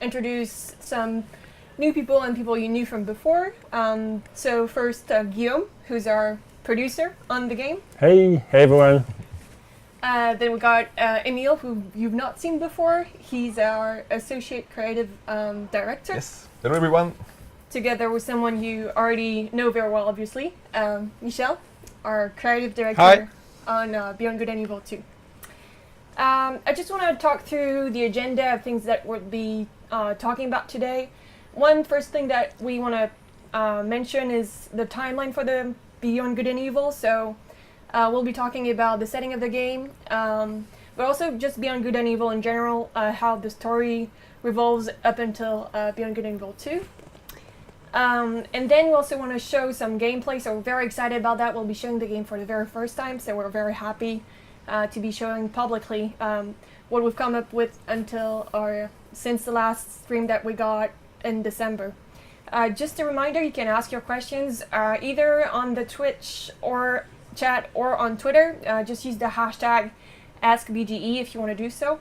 introduce some new people and people you knew from before. So first, Guillaume, who's our producer on the game. Hey everyone. Then we got Emile, who you've not seen before. He's our associate creative director. Yes. Hello everyone. Together with someone you already know very well, obviously, Michel, our creative director. Hi. On Beyond Good and Evil 2. I just want to talk through the agenda of things that we'll be talking about today. One first thing that we want to mention is the timeline for the Beyond Good and Evil. So we'll be talking about the setting of the game, but also just Beyond Good and Evil in general, how the story revolves up until Beyond Good and Evil 2. And then we also want to show some gameplay, so we're very excited about that. We'll be showing the game for the very first time, so we're very happy to be showing publicly what we've come up with since the last stream that we got in December. Just a reminder, you can ask your questions either on the Twitch or chat or on Twitter. Just use the hashtag AskBGE if you want to do so.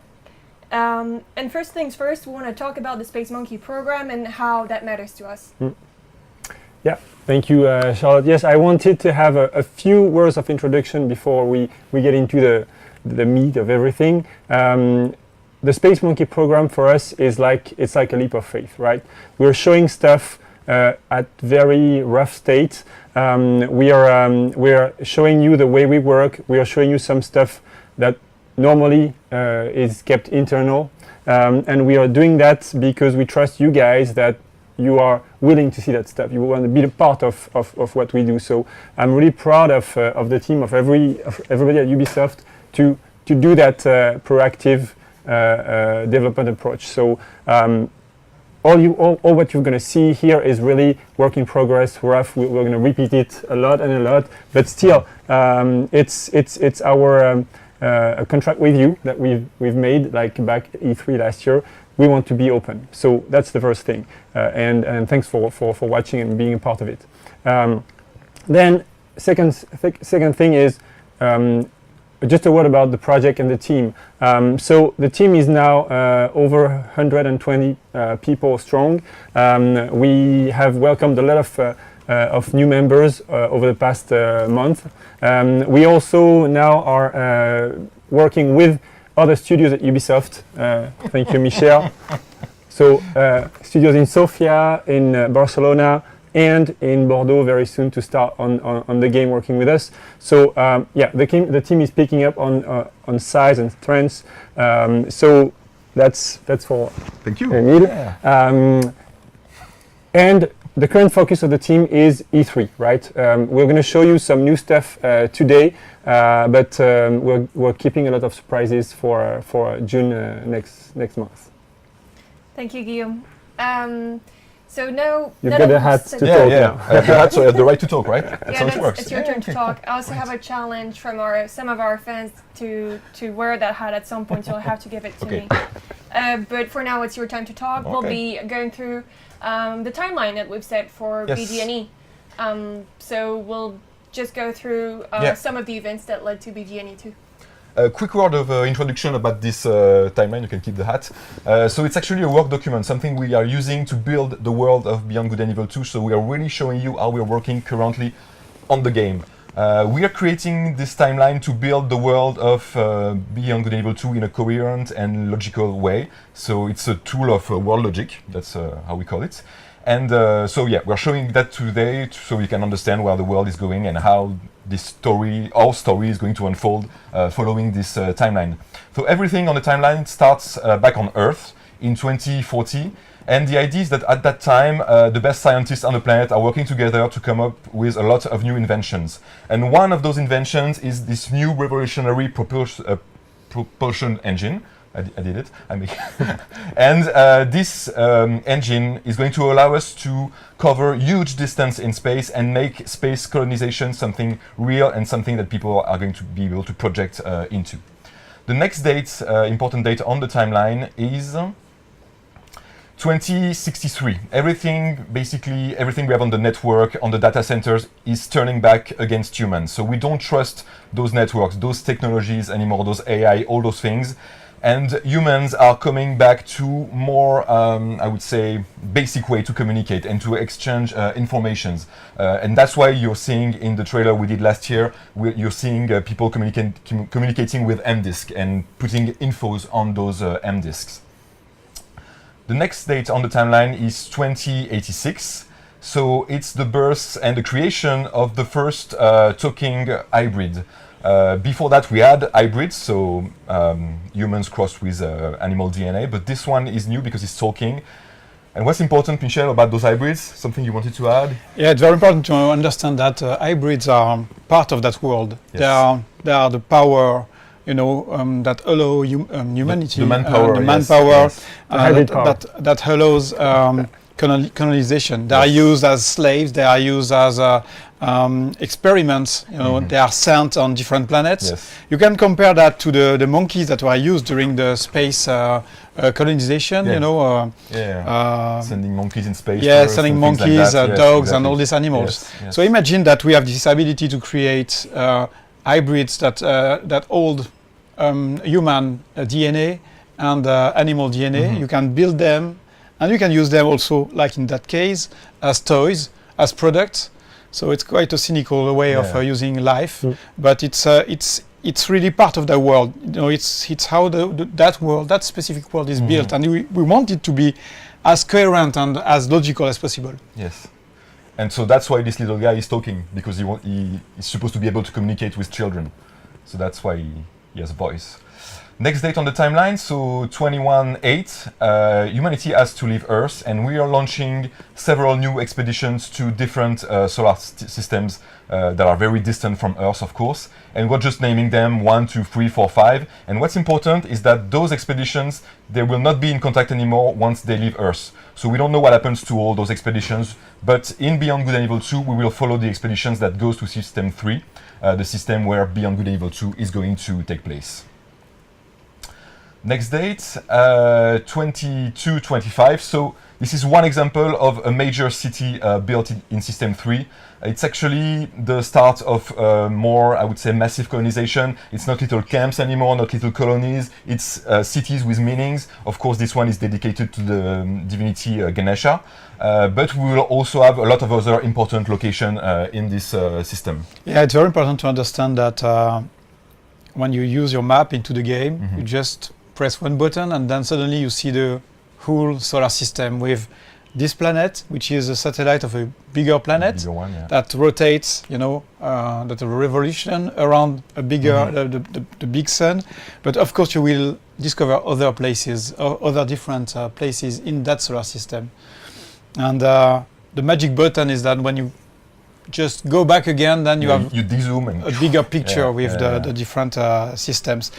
And first things first, we want to talk about the Space Monkey program and how that matters to us. Yeah, thank you, Charlotte. Yes, I wanted to have a few words of introduction before we get into the meat of everything. The Space Monkey program for us is like a leap of faith, right? We're showing stuff at very rough state. We are showing you the way we work. We are showing you some stuff that normally is kept internal, and we are doing that because we trust you guys that you are willing to see that stuff. You want to be a part of what we do. So I'm really proud of the team, of everybody at Ubisoft to do that proactive development approach. So all what you're going to see here is really work in progress, rough. We're going to repeat it a lot, but still, it's our a contract with you that we've made like back E3 last year. We want to be open, so that's the first thing. And thanks for watching and being a part of it. Then second thing is just a word about the project and the team. So the team is now over 120 people strong. We have welcomed a lot of new members over the past month. We also now are working with other studios at Ubisoft. Thank you, Michel. So studios in Sofia, in Barcelona, and in Bordeaux very soon to start on the game working with us. So yeah, the team is picking up on size and strengths. So that's for Thank you. Emile. Yeah. And the current focus of the team is E3, right? We're going to show you some new stuff today, but we're keeping a lot of surprises for June next month. Thank you, Guillaume. So now you've got the hat to talk now. I have the hat, so I have the right to talk, right? That's how it works. It's your turn to talk. I also have a challenge from some of our fans to wear that hat at some point, so you'll have to give it to me. But for now, it's your time to talk. Okay. We'll be going through the timeline that we've set for BGNE. So we'll just go through some of the events that led to BGNE 2. A quick word of introduction about this timeline. You can keep the hat. So it's actually a work document, something we are using to build the world of Beyond Good and Evil 2. So we are really showing you how we are working currently on the game. We are creating this timeline to build the world of Beyond Good and Evil 2 in a coherent and logical way. So it's a tool of world logic. That's how we call it. And so yeah, we're showing that today so you can understand where the world is going and how our story is going to unfold following this timeline. So everything on the timeline starts back on Earth in 2040. And the idea is that at that time, the best scientists on the planet are working together to come up with a lot of new inventions. And one of those inventions is this new revolutionary propulsion engine. I did it. And this engine is going to allow us to cover huge distance in space and make space colonization something real and something that people are going to be able to project into. The next date, important date on the timeline is 2063. Basically everything we have on the network, on the data centers, is turning back against humans. So we don't trust those networks, those technologies anymore, those AI, all those things. and humans are coming back to more, I would say, basic way to communicate and to exchange informations. And that's why you're seeing in the trailer we did last year, you're seeing people communicating with M-Disk and putting infos on those M-Disks. The next date on the timeline is 2086. So it's the birth and the creation of the first talking hybrid. Before that we had hybrids, so humans crossed with animal DNA, but this one is new because it's talking. And what's important, Michel, about those hybrids? Something you wanted to add? Yeah, it's very important to understand that hybrids are part of that world. Yes. They are the power, that allow humanity, the manpower, the yes, manpower, yes. The hybrid power. that allows colonization. They are Yes. used as slaves. They are used as experiments. They are sent on different planets. Yes. You can compare that to the monkeys that were used during the space colonization. Yeah. Sending monkeys in space. Yeah, first sending and things like monkeys, that. Yes, dogs, and exactly. all these animals. Yes, yes. So imagine that we have this ability to create hybrids that hold human DNA and animal DNA. You can build them, and you can use them also, like in that case, as toys, as products. So it's quite a cynical way of using life, but it's really part of the world. It's how that specific world is built, and we want it to be as coherent and as logical as possible. Yes. And so that's why this little guy is talking, because he's supposed to be able to communicate with children. So that's why he has a voice. Next date on the timeline, so 21/8, humanity has to leave Earth, and we are launching several new expeditions to different solar systems that are very distant from Earth, of course. And we're just naming them 1, 2, 3, 4, 5. And what's important is that those expeditions, they will not be in contact anymore once they leave Earth. So we don't know what happens to all those expeditions, but in Beyond Good and Evil 2, we will follow the expeditions that goes to System 3, the system where Beyond Good and Evil 2 is going to take place. Next date, 22/25. So this is one example of a major city built in System 3. It's actually the start of more, I would say, massive colonization. It's not little camps anymore, not little colonies. It's cities with meanings. Of course, this one is dedicated to the divinity Ganesha. But we will also have a lot of other important locations in this system. Yeah, it's very important to understand that when you use your map into the game, you just press one button and then suddenly you see the whole solar system with this planet, which is a satellite of a bigger planet Bigger one, yeah. that rotates, that a revolution around a bigger, the big sun. But of course, you will discover other places, other different places in that solar system. And the magic button is that when you just go back again, then you have you de-zoom and a bigger picture with the different systems.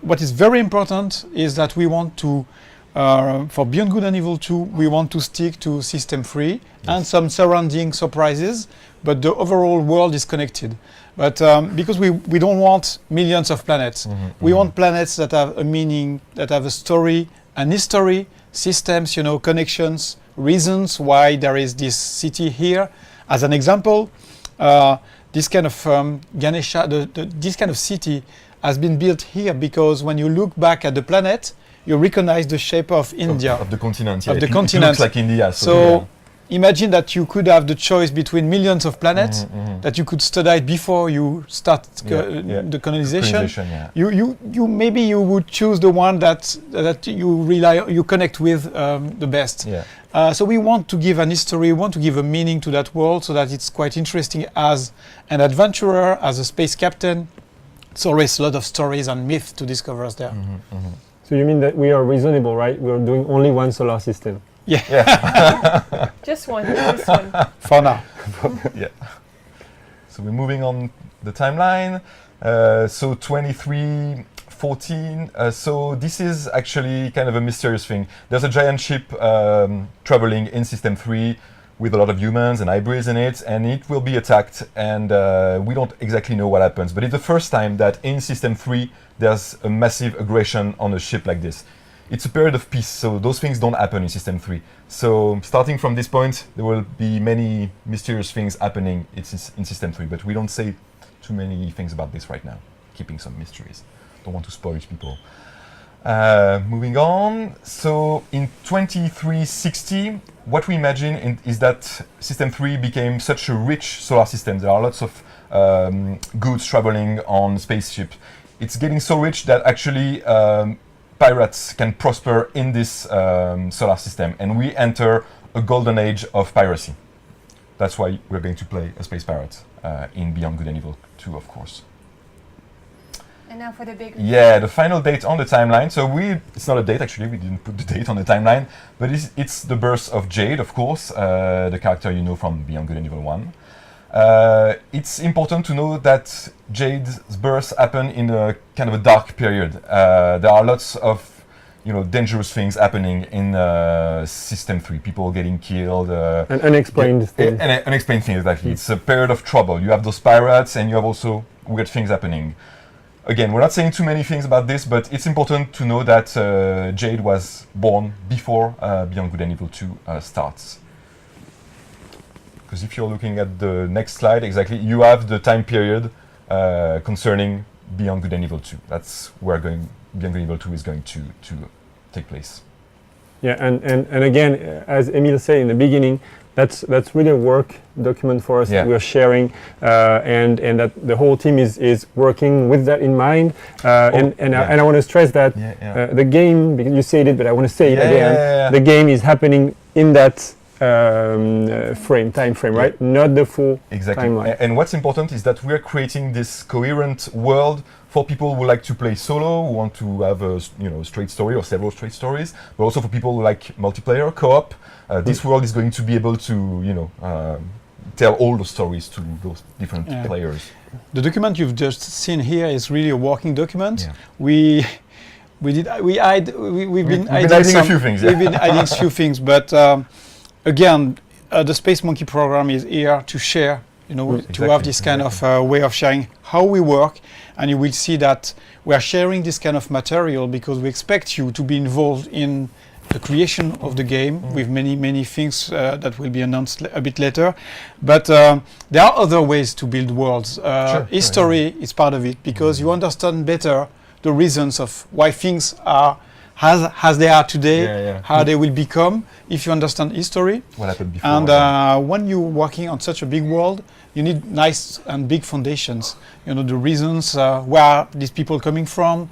What is very important is that we want to, for Beyond Good and Evil 2, we want to stick to System 3 and some surrounding surprises, but the overall world is connected. But because we don't want millions of planets, we want planets that have a meaning, that have a story, an history, systems, connections, reasons why there is this city here. As an example, this kind of Ganesha, this kind of city has been built here because when you look back at the planet, you recognize the shape of India. Of the continent, Of the It continent. looks like India. So imagine that you could have the choice between millions of planets that you could study before you start the colonization. You maybe you would choose the one that you connect with the best. Yeah. So we want to give an history, we want to give a meaning to that world so that it's quite interesting as an adventurer, as a space captain. It's always a lot of stories and myths to discover there. So you mean that we are reasonable, right? We're doing only one solar system. Yeah. Just one. Just one. For now. Yeah. So we're moving on the timeline. So 2314. So this is actually kind of a mysterious thing. There's a giant ship traveling in System 3 with a lot of humans and hybrids in it, and it will be attacked, and we don't exactly know what happens. But it's the first time that in System 3 there's a massive aggression on a ship like this. It's a period of peace, so those things don't happen in System 3. So starting from this point, there will be many mysterious things happening in System 3, but we don't say too many things about this right now, keeping some mysteries. Don't want to spoil people. Moving on. So in 2360, what we imagine is that System 3 became such a rich solar system. There are lots of goods traveling on spaceship. It's getting so rich that actually pirates can prosper in this solar system, and we enter a golden age of piracy. That's why we're going to play a space pirate in Beyond Good and Evil 2, of course. And now for the big. Yeah, the final date on the timeline. So it's not a date actually, we didn't put the date on the timeline, but it's the birth of Jade, of course, the character you know from Beyond Good and Evil 1. It's important to know that Jade's birth happened in a kind of a dark period. There are lots of dangerous things happening in System 3. People getting killed. And unexplained things. Unexplained things, exactly. It's a period of trouble. You have those pirates and you have also weird things happening. Again, we're not saying too many things about this, but it's important to know that Jade was born before Beyond Good and Evil 2 starts. Because if you're looking at the next slide, exactly, you have the time period concerning Beyond Good and Evil 2. That's where Beyond Good and Evil 2 is going to take place. Yeah, and again, as Emile said in the beginning, that's really a work document for us that we're sharing, and that the whole team is working with that in mind. And I want to stress that the game, because you said it, but I want to say it again. The game is happening in that time frame, right? Not the full timeline. And what's important is that we're creating this coherent world for people who like to play solo, who want to have a straight story or several straight stories, but also for people who like multiplayer, co-op. This world is going to be able to tell all the stories to those different players. The document you've just seen here is really a working document. Yeah. We've been hiding a few things. We've been hiding a few things, but again, the Space Monkey program is here to share, to have this kind of way of sharing how we work, and you will see that we are sharing this kind of material because we expect you to be involved in the creation of the game with many things that will be announced a bit later. But there are other ways to build worlds. History is part of it because you understand better the reasons of why things are as they are today, how they will become if you understand history. What happened before. And when you're working on such a big world, you need nice and big foundations. The reasons, where are these people coming from,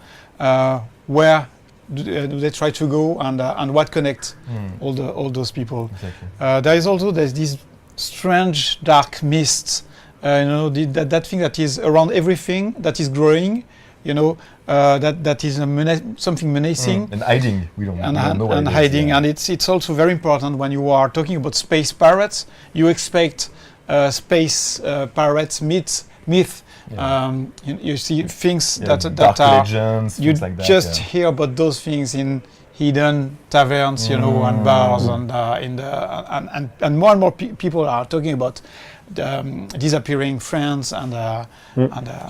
where do they try to go, and what connects all those people. Exactly. There's this strange dark mist, that thing that is around everything that is growing, that is something menacing and hiding. We don't know what and it is, hiding, and it's also very important when you are talking about space pirates. You expect space pirates myth. You see things that are legends, you like that, just hear about those things in hidden taverns, and bars, and more and more people are talking about disappearing friends and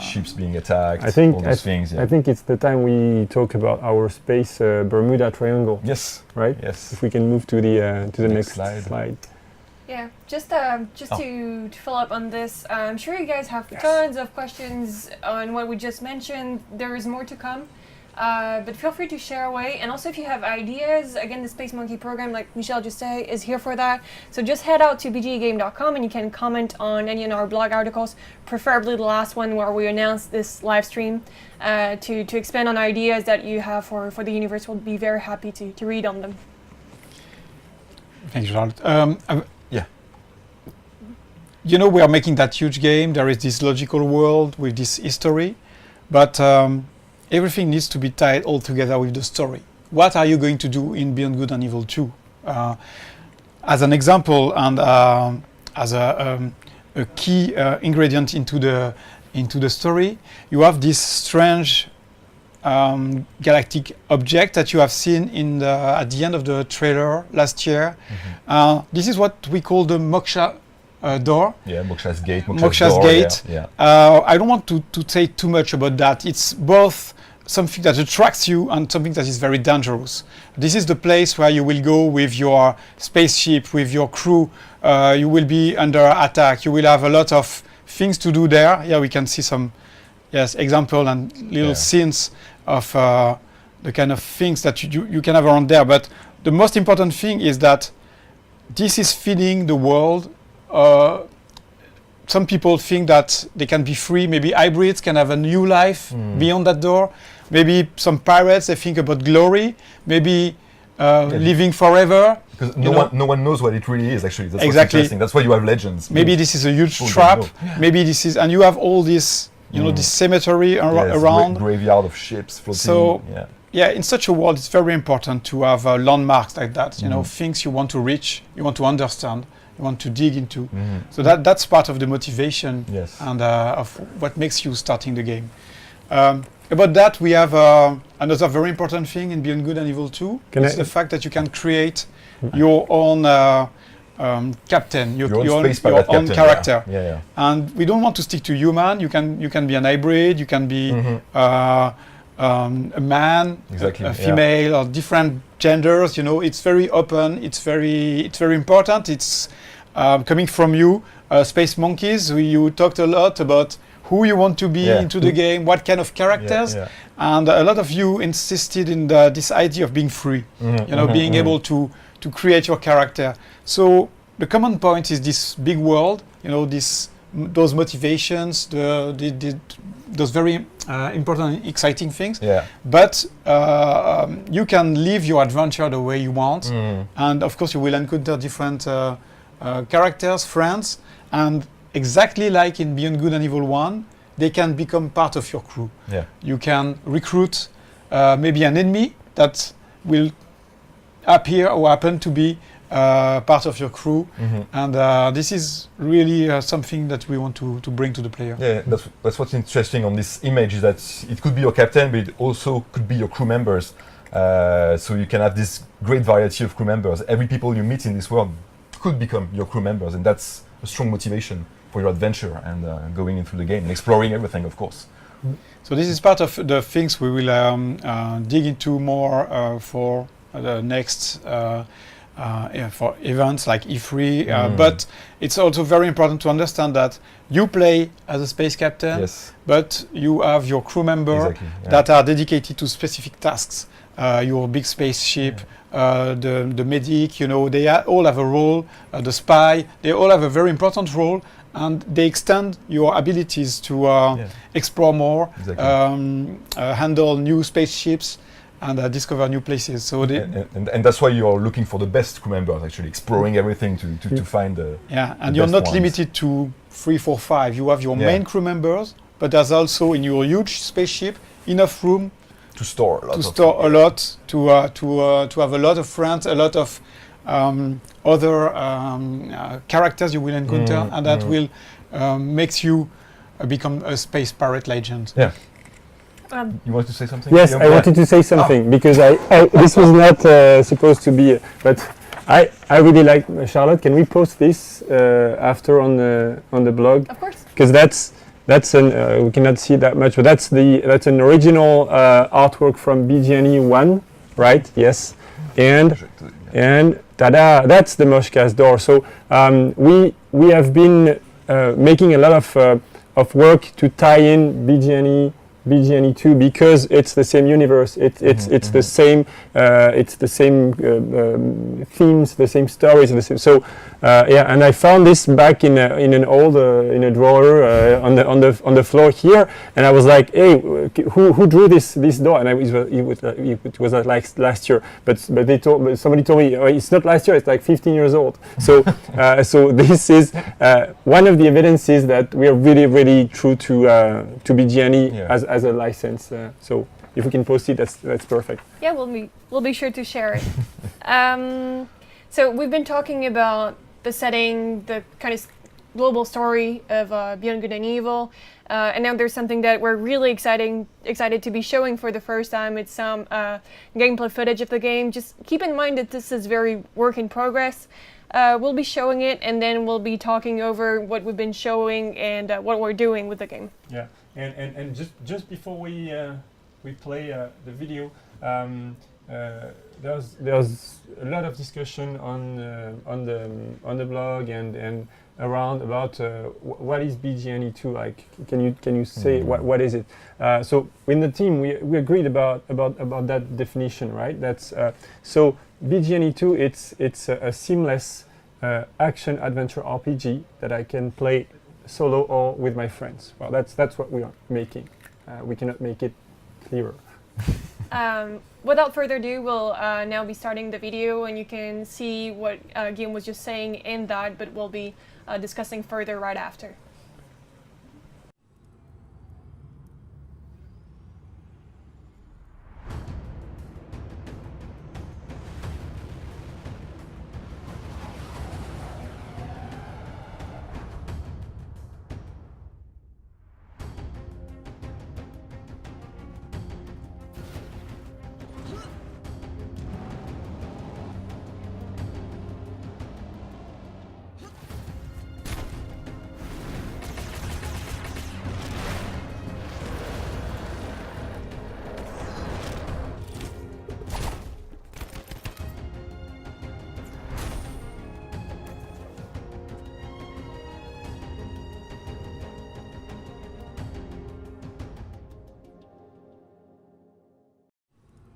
ships being attacked. I think all those things. I think it's the time we talk about our space Bermuda Triangle. Yes. Right. Yes. If we can move to the next slide. Yeah, just to follow up on this, I'm sure you guys have tons of questions on what we just mentioned. There is more to come, but feel free to share away. And also if you have ideas, again, the Space Monkey program, like Michel just said, is here for that. So just head out to bgagame.com and you can comment on any of our blog articles, preferably the last one where we announced this live stream, to expand on ideas that you have for the universe. We'll be very happy to read on them. Thank you, Charlotte. We are making that huge game. There is this logical world with this history, but everything needs to be tied all together with the story. What are you going to do in Beyond Good and Evil 2? As an example and as a key ingredient into the story, you have this strange galactic object that you have seen at the end of the trailer last year. This is what we call the Moksha door. Yeah, Moksha's Gate. Moksha's Gate. Yeah. I don't want to say too much about that. It's both something that attracts you and something that is very dangerous. This is the place where you will go with your spaceship, with your crew. You will be under attack. You will have a lot of things to do there. Yeah, we can see some example and little scenes of the kind of things that you can have around there. But the most important thing is that this is feeding the world. Some people think that they can be free. Maybe hybrids can have a new life beyond that door. Maybe some pirates, they think about glory. Maybe living forever. Because no one knows what it really is, actually. That's what's Exactly. interesting. That's why you have legends. Maybe this is a huge People trap. don't know. Maybe this is, and you have all this, this cemetery Yes, around. graveyard of ships floating. So- yeah. Yeah, in such a world, it's very important to have landmarks like that. Things you want to reach, you want to understand, you want to dig into. So that's part of the motivation Yes. and of what makes you starting the game. About that, we have another very important thing in Beyond Good and Evil 2. It's the fact that you can create your own captain, your own space pirate own captain, character. Yeah. And we don't want to stick to human. You can be an hybrid. You can be a man, Exactly, a female, or different genders. It's very open. It's very important. It's coming from you, Space Monkeys. You talked a lot about who you want to be into the game, what kind of characters, and a lot of you insisted in this idea of being free. Being able to create your character. So the common point is this big world. Those motivations, those very important and exciting things. Yeah. But you can live your adventure the way you want, and of course you will encounter different characters, friends, and exactly like in Beyond Good and Evil 1, they can become part of your crew. Yeah. You can recruit maybe an enemy that will appear or happen to be part of your crew, and this is really something that we want to bring to the player. Yeah, that's what's interesting on this image, is that it could be your captain, but it also could be your crew members. So you can have this great variety of crew members. Every people you meet in this world could become your crew members, and that's a strong motivation for your adventure and going into the game and exploring everything, of course. So this is part of the things we will dig into more for the next for events like E3. But it's also very important to understand that you play as a space captain, Yes. but you have your crew member Exactly, yeah. that are dedicated to specific tasks. Your big spaceship, the medic, they all have a role. The spy, they all have a very important role, and they extend your abilities to explore more, Exactly. handle new spaceships, and discover new places. So And that's why you're looking for the best crew members, actually exploring everything to find the and the you're best not ones. limited to 3, 4, 5. You have your main crew members, but there's also in your huge spaceship enough room to store a lot. a lot, to have a lot of friends, a lot of other characters you will encounter, and that will makes you become a space pirate legend. Yeah. You want to say something? Yes, Guillaume? I wanted to say something because I this was not supposed to be, but I really like Charlotte. Can we post this after on the blog? Of course. Because that's an we cannot see that much, but that's an original artwork from BGNE 1, right? Yes, and tada, that's the Moshkas door. So we have been making a lot of work to tie in BGNE 2 because it's the same universe. It's the same themes, the same stories, the same. So and I found this back in an old in a drawer on the floor here, and I was like, hey, who drew this door? And it was like last year, but somebody told me, oh, it's not last year. It's like 15 years old. So so this is one of the evidences that we are really true to BGNE as a license. So if we can post it, that's perfect. Yeah, we'll be sure to share it. So we've been talking about the setting, the kind of global story of Beyond Good and Evil, and now there's something that we're really excited to be showing for the first time. It's some gameplay footage of the game. Just keep in mind that this is very work in progress. We'll be showing it, and then we'll be talking over what we've been showing and what we're doing with the game. Yeah, and just before we play the video, there's a lot of discussion on the blog, and around about what is BGNE2 like. Can you say what is it? So in the team we agreed about that definition, right? That's so BGNE2. It's a seamless action adventure RPG that I can play solo or with my friends. Well, that's what we are making. We cannot make it clearer. Without further ado, we'll now be starting the video, and you can see what Guillaume was just saying in that, but we'll be discussing further right after.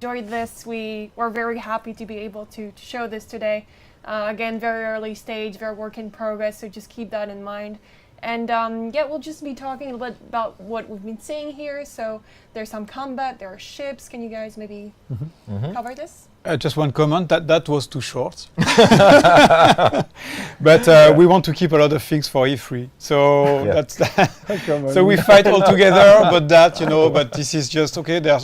Enjoyed this. We were very happy to be able to show this today. Again, very early stage, very work in progress, so just keep that in mind. And yeah, we'll just be talking a little bit about what we've been seeing here. So there's some combat, there are ships. Can you guys maybe cover this? Just one comment, that was too short. But we want to keep a lot of things for E3. So that's so we fight all together, but this is just, okay, they're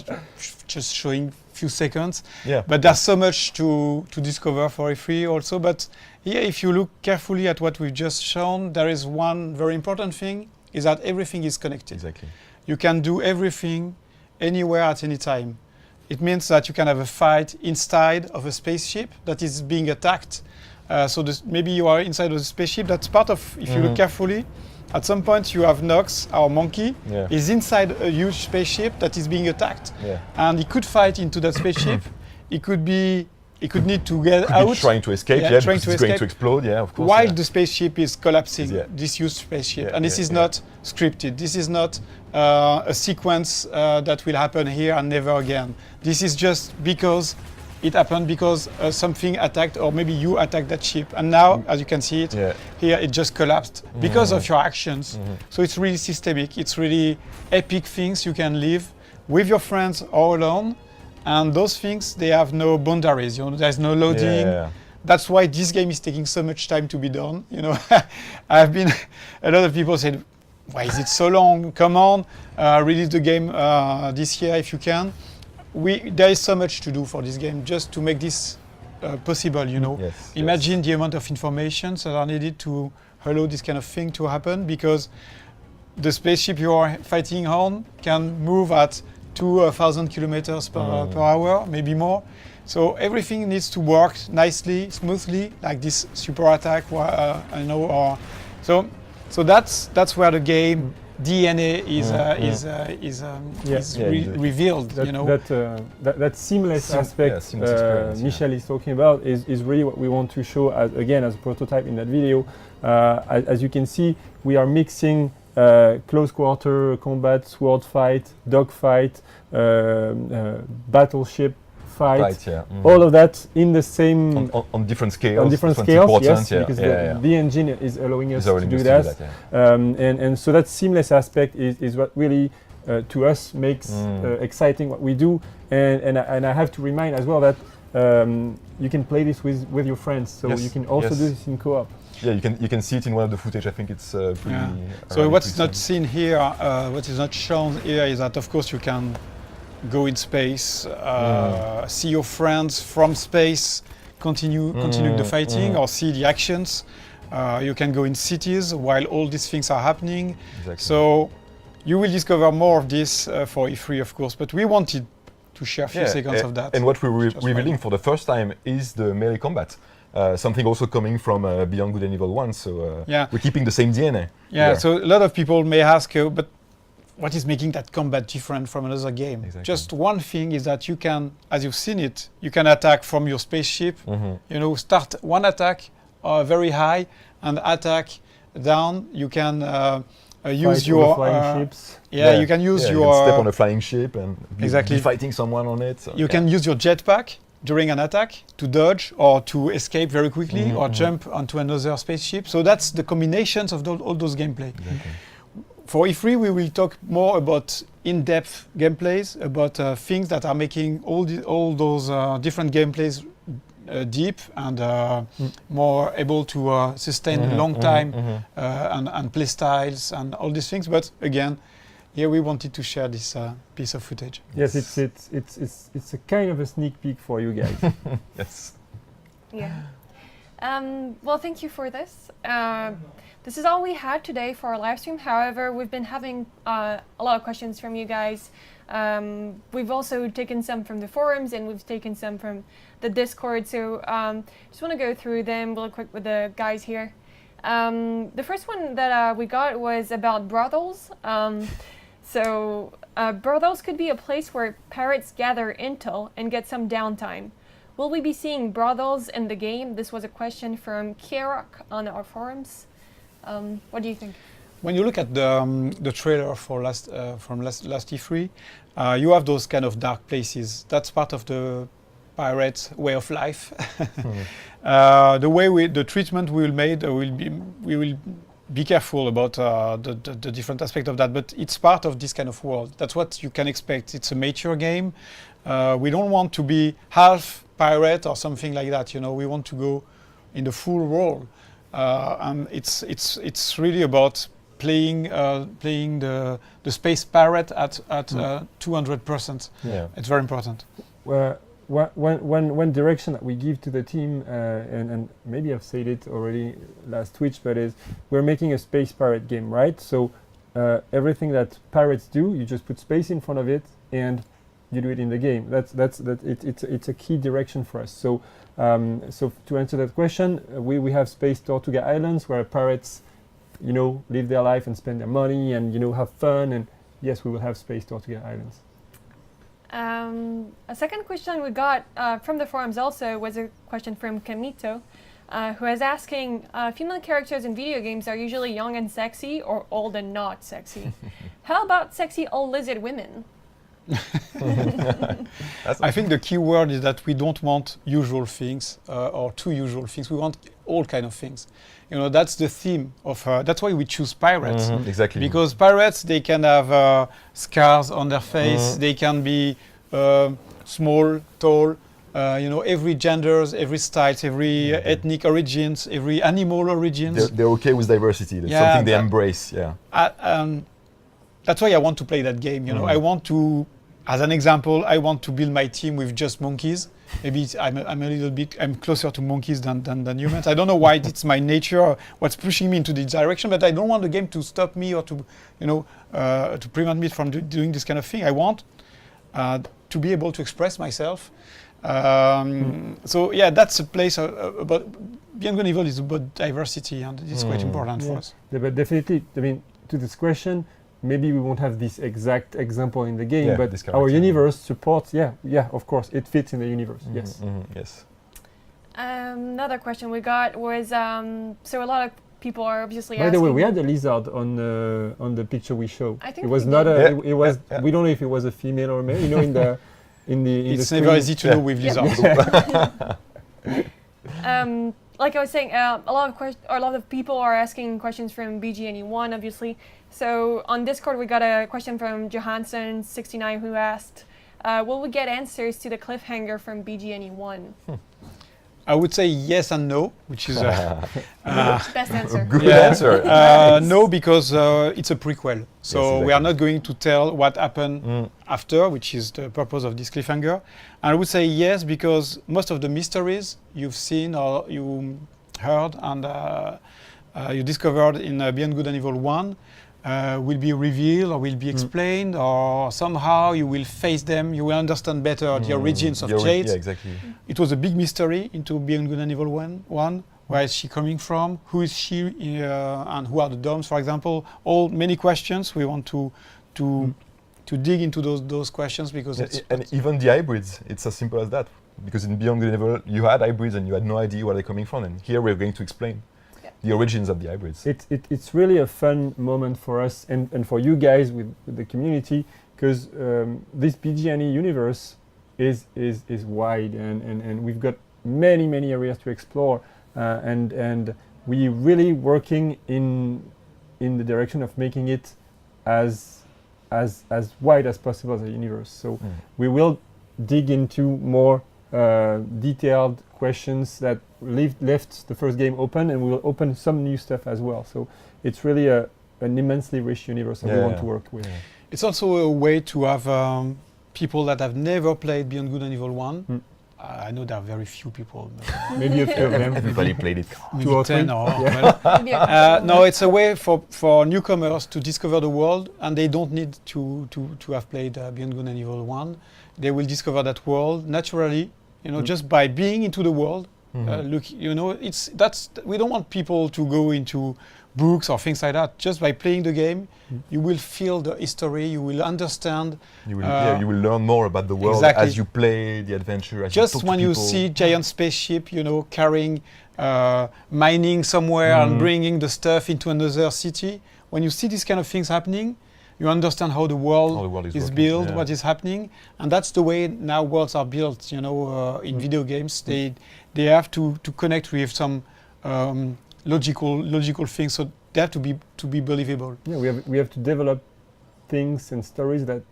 just showing few seconds. Yeah. But there's so much to discover for E3 also. But here, if you look carefully at what we've just shown, there is one very important thing, is that everything is connected. Exactly. You can do everything anywhere at any time. It means that you can have a fight inside of a spaceship that is being attacked. So maybe you are inside of the spaceship. That's part of, if you look carefully, at some point you have Nox, our monkey, is inside a huge spaceship that is being attacked. And he could fight into that spaceship. He could need to get out. Be trying to escape, trying because to it's going escape. to explode, of course. While the spaceship is collapsing, this huge spaceship. Yeah, and this is not scripted. This is not a sequence that will happen here and never again. This is just because it happened, because something attacked, or maybe you attacked that ship. And now, as you can see it, here it just collapsed because of your actions. So it's really systemic. It's really epic things you can live with your friends or alone. And those things, they have no boundaries. There's no loading. That's why this game is taking so much time to be done. A lot of people said, why is it so long? Come on, release the game this year if you can. There is so much to do for this game just to make this possible. Imagine the amount of information that are needed to allow this kind of thing to happen, because the spaceship you are fighting on can move at 2,000 kilometers per hour, maybe more. So everything needs to work nicely, smoothly, like this super attack. So that's where the game DNA is revealed. That seamless aspect seamless experience, Michel is talking about is really what we want to show as a prototype in that video. As you can see, we are mixing close quarter combat, sword fight, dog fight, battleship fight, all of that in the same on different scales. On different scales, yes, because the engine is allowing us to do that. And so that seamless aspect is what really to us makes exciting what we do. And I have to remind as well that you can play this with your friends, so you can also do this in co-op. Yeah, you can see it in one of the footage. I think it's pretty. So what's not seen here, what is not shown here, is that of course you can go in space, see your friends from space, continue the fighting, or see the actions. You can go in cities while all these things are happening. Exactly. So you will discover more of this for E3, of course. But we wanted to share a few seconds of that. And what we're revealing for the first time is the melee combat. Something also coming from Beyond Good and Evil 1, so we're keeping the same DNA. Yeah, so a lot of people may ask, but what is making that combat different from another game? Exactly. Just one thing is that you can, as you've seen it, you can attack from your spaceship, start one attack very high and attack down, you can Fight use on the your flying ships. you can use you your can step on a flying ship and Exactly. be fighting someone on it. So, you can use your jetpack during an attack to dodge or to escape very quickly Mhm, or mhm. jump onto another spaceship. So that's the combinations of all those gameplay. Exactly. For E3, we will talk more about in-depth gameplays, about things that are making all those different gameplays deep and more able to sustain a long time and play styles and all these things. But again, here we wanted to share this piece of footage. Yes, it's a kind of a sneak peek for you guys. Yes. Yeah. Well, thank you for this. This is all we had today for our live stream. However, we've been having a lot of questions from you guys. We've also taken some from the forums and we've taken some from the Discord. So just want to go through them real quick with the guys here. The first one that we got was about brothels. Brothels could be a place where pirates gather intel and get some downtime. Will we be seeing brothels in the game? This was a question from Kierok on our forums. What do you think? When you look at the trailer for last E3, you have those kind of dark places. That's part of the pirate way of life. The way the treatment we will be careful about the different aspect of that, but it's part of this kind of world. That's what you can expect. It's a mature game. We don't want to be half pirate or something like that. You know, we want to go in the full role, and it's really about playing the space pirate at 200%. Yeah. It's very important. One direction that we give to the team, and maybe I've said it already last Twitch, but is we're making a space pirate game, right? So everything that pirates do, you just put space in front of it and you do it in the game. It's a key direction for us. So to answer that question, we have Space Tortuga Islands where pirates, you know, live their life and spend their money and, you know, have fun. And yes, we will have Space Tortuga Islands. A second question we got from the forums also was a question from Kamito, who is asking, female characters in video games are usually young and sexy or old and not sexy. How about sexy old lizard women? I think the key word is that we don't want usual things or too usual things. We want all kind of things. You know, that's the theme of. That's why we choose pirates. Exactly. Because pirates, they can have scars on their face. They can be small, tall. You know, every genders, every styles, every ethnic origins, every animal origins. They're okay with diversity. That's Yeah, something they embrace. Yeah. That's why I want to play that game. You know, I want to, as an example, I want to build my team with just monkeys. Maybe I'm closer to monkeys than humans. I don't know why it's my nature, what's pushing me into this direction, but I don't want the game to stop me or to, you know, to prevent me from doing this kind of thing. I want to be able to express myself. So yeah, that's a place about Beyond Good and Evil is about diversity, and it's quite important for us. Yeah, but definitely, I mean, to this question, maybe we won't have this exact example in the game, but our universe supports. Yeah, of course, it fits in the universe. Yes. Yes. Another question we got was so a lot of people are obviously By asking. the way, we had a lizard on the picture we showed. I think it was we not did. a. It was. We don't know if it was a female or a male. You know, in the It's never easy to know with lizards. Like I was saying, a lot of people are asking questions from BGNE1, obviously. So on Discord, we got a question from Johansson69 who asked, will we get answers to the cliffhanger from BGNE1? I would say yes and no, which is best answer. Good answer. No, because it's a prequel. So Yes, exactly. we are not going to tell what happened after, which is the purpose of this cliffhanger. And I would say yes, because most of the mysteries you've seen or you heard and you discovered in Beyond Good and Evil 1 will be revealed or will be explained, or somehow you will face them, you will understand better the origins of Jade. Yeah, exactly. It was a big mystery into Beyond Good and Evil 1. Where is she coming from? Who is she? And who are the Doms, for example? Many questions. We want to dig into those questions because and even the hybrids, it's as simple as that. Because in Beyond Good and Evil, you had hybrids and you had no idea where they're coming from, and here we're going to explain. the origins of the hybrids. It's really a fun moment for us and for you guys with the community, because this BGNE universe is wide and we've got many areas to explore, and we really working in the direction of making it as wide as possible as a universe. So we will dig into more detailed questions that left the first game open, and we will open some new stuff as well. So it's really an immensely rich universe that we want to work with. It's also a way to have people that have never played Beyond Good and Evil 1. I know there are very few people. Maybe a few of them. Everybody played it. Maybe 2 or 10 3. or Yeah. no, it's a way for newcomers to discover the world, and they don't need to have played Beyond Good and Evil 1. They will discover that world naturally, just by being into the world. Look, we don't want people to go into books or things like that. Just by playing the game, you will feel the history, you will understand. You will learn more about the world as you play the adventure. As just you talk when to you people. see giant spaceship, carrying, mining somewhere and bringing the stuff into another city, when you see these kind of things happening, you understand how the world is working, built, what is happening, and that's the way now worlds are built. In video games, they have to connect with some logical things, so they have to be believable. Yeah, we have to develop things and stories that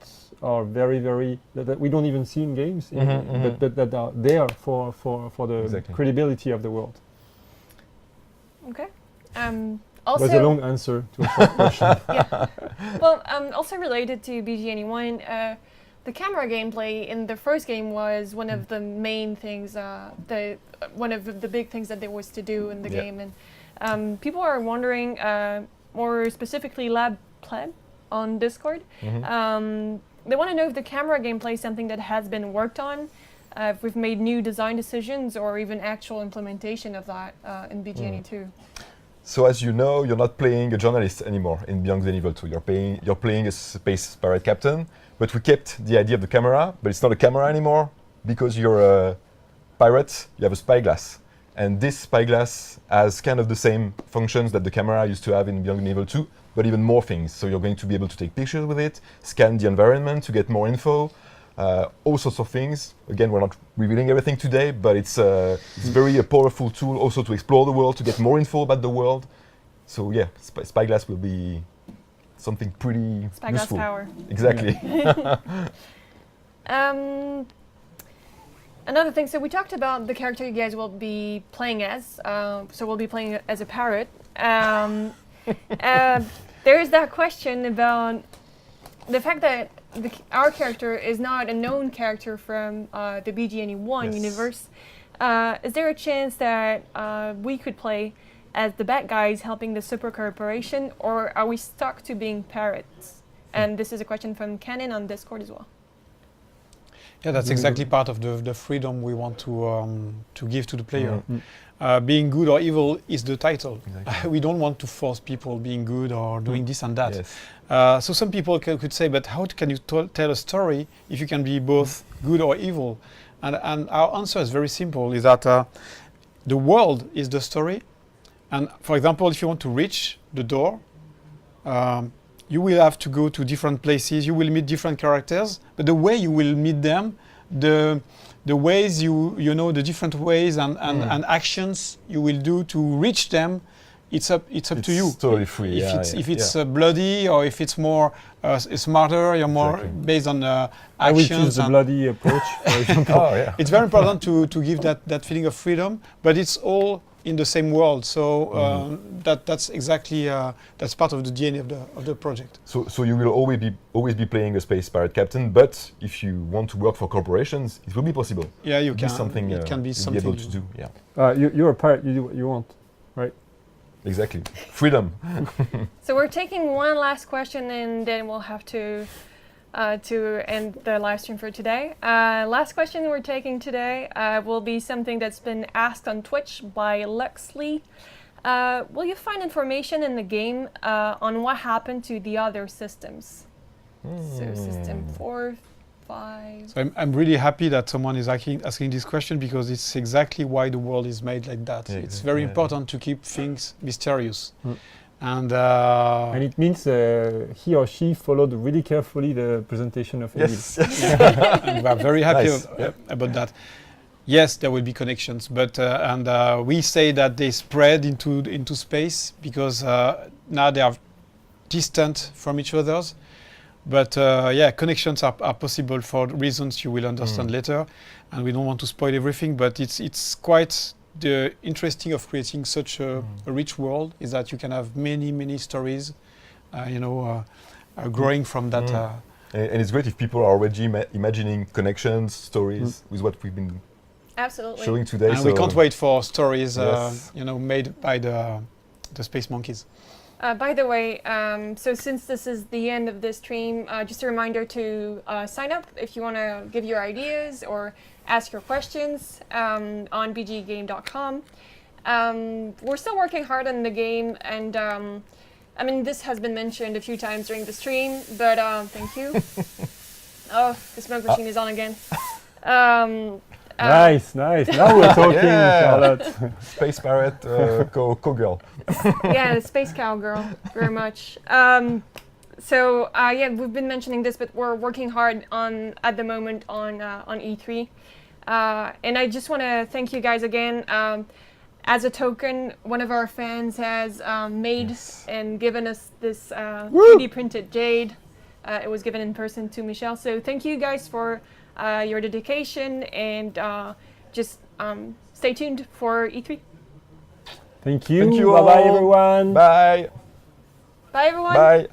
are very that we don't even see in games, but that are there for the credibility of the world. Okay. Also, was a long answer to a short question. yeah. Well, also related to BGNE1, the camera gameplay in the first game was one of the main things, one of the big things that there was to do in the game, and people are wondering, more specifically Lab Pleb on Discord, they want to know if the camera gameplay is something that has been worked on, if we've made new design decisions or even actual implementation of that in BGNE2. So as you know, you're not playing a journalist anymore in Beyond Good and Evil 2. You're playing a space pirate captain, but we kept the idea of the camera, but it's not a camera anymore because you're a pirate, you have a spyglass. And this spyglass has kind of the same functions that the camera used to have in Beyond Good and Evil 2, but even more things. So you're going to be able to take pictures with it, scan the environment to get more info, all sorts of things. Again, we're not revealing everything today, but it's very a powerful tool also to explore the world, to get more info about the world. So yeah, Spyglass will be something pretty Spyglass useful. power. Exactly. Another thing, so we talked about the character you guys will be playing as, so we'll be playing as a parrot. There is that question about the fact that our character is not a known character from the BGNE1 universe. Is there a chance that we could play as the bad guys helping the Super Corporation, or are we stuck to being parrots? And this is a question from Canon on Discord as well. Yeah, that's exactly part of the freedom we want to give to the player. Being good or evil is the title. Exactly. We don't want to force people being good or doing this and that. Yes. So some people could say, but how can you tell a story if you can be both good or evil? And our answer is very simple, is that the world is the story. And for example, if you want to reach the door, you will have to go to different places, you will meet different characters, but the way you will meet them, the ways the different ways and actions you will do to reach them, it's up to you. It's totally free. If it's bloody or if it's more smarter, you're more based on actions. I will choose the bloody approach, for example. It's very important to give that feeling of freedom, but it's all in the same world. So that's exactly that's part of the DNA of the project. So you will always be playing a space pirate captain, but if you want to work for corporations, it will be possible. Yeah, you can. Something it can be something be able to do. Yeah. You're a pirate. You do what you want, right? Exactly. Freedom. So we're taking one last question, and then we'll have to end the live stream for today. Last question we're taking today will be something that's been asked on Twitch by Luxley. Will you find information in the game on what happened to the other systems? So system 4, 5. So I'm really happy that someone is asking this question, because it's exactly why the world is made like that. Yeah, It's yeah, very yeah. important to keep things mysterious. Mm. And And it means he or she followed really carefully the presentation of Emil. Yes, yes. and we are very happy Nice, yeah. about that. Yes, there will be connections, but we say that they spread into space, because now they are distant from each other's. But connections are possible for reasons you will understand later, and we don't want to spoil everything. But it's quite the interesting of creating such a rich world, is that you can have many stories, growing from that. And it's great if people are already imagining connections, stories with what we've been Absolutely. showing today. And we can't wait for stories, Yes. made by the Space Monkeys. By the way, so since this is the end of this stream, just a reminder to sign up if you want to give your ideas or ask your questions on bggame.com. We're still working hard on the game, and I mean, this has been mentioned a few times during the stream, but thank you. Oh, the smoke machine is on again. Nice. Now we're talking, Yeah. Charlotte. Space Parrot, co-girl. Yeah, the space cowgirl, very much. We've been mentioning this, but we're working hard at the moment on E3, and I just want to thank you guys again. As a token, one of our fans has made and given us this 3D printed jade. It was given in person to Michelle, so thank you guys for your dedication, and just stay tuned for E3. Thank you. Thank you Bye-bye, all. everyone. Bye. Bye, everyone. Bye.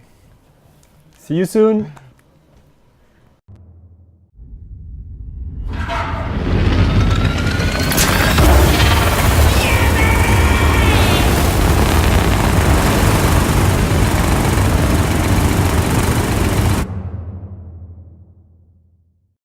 See you soon.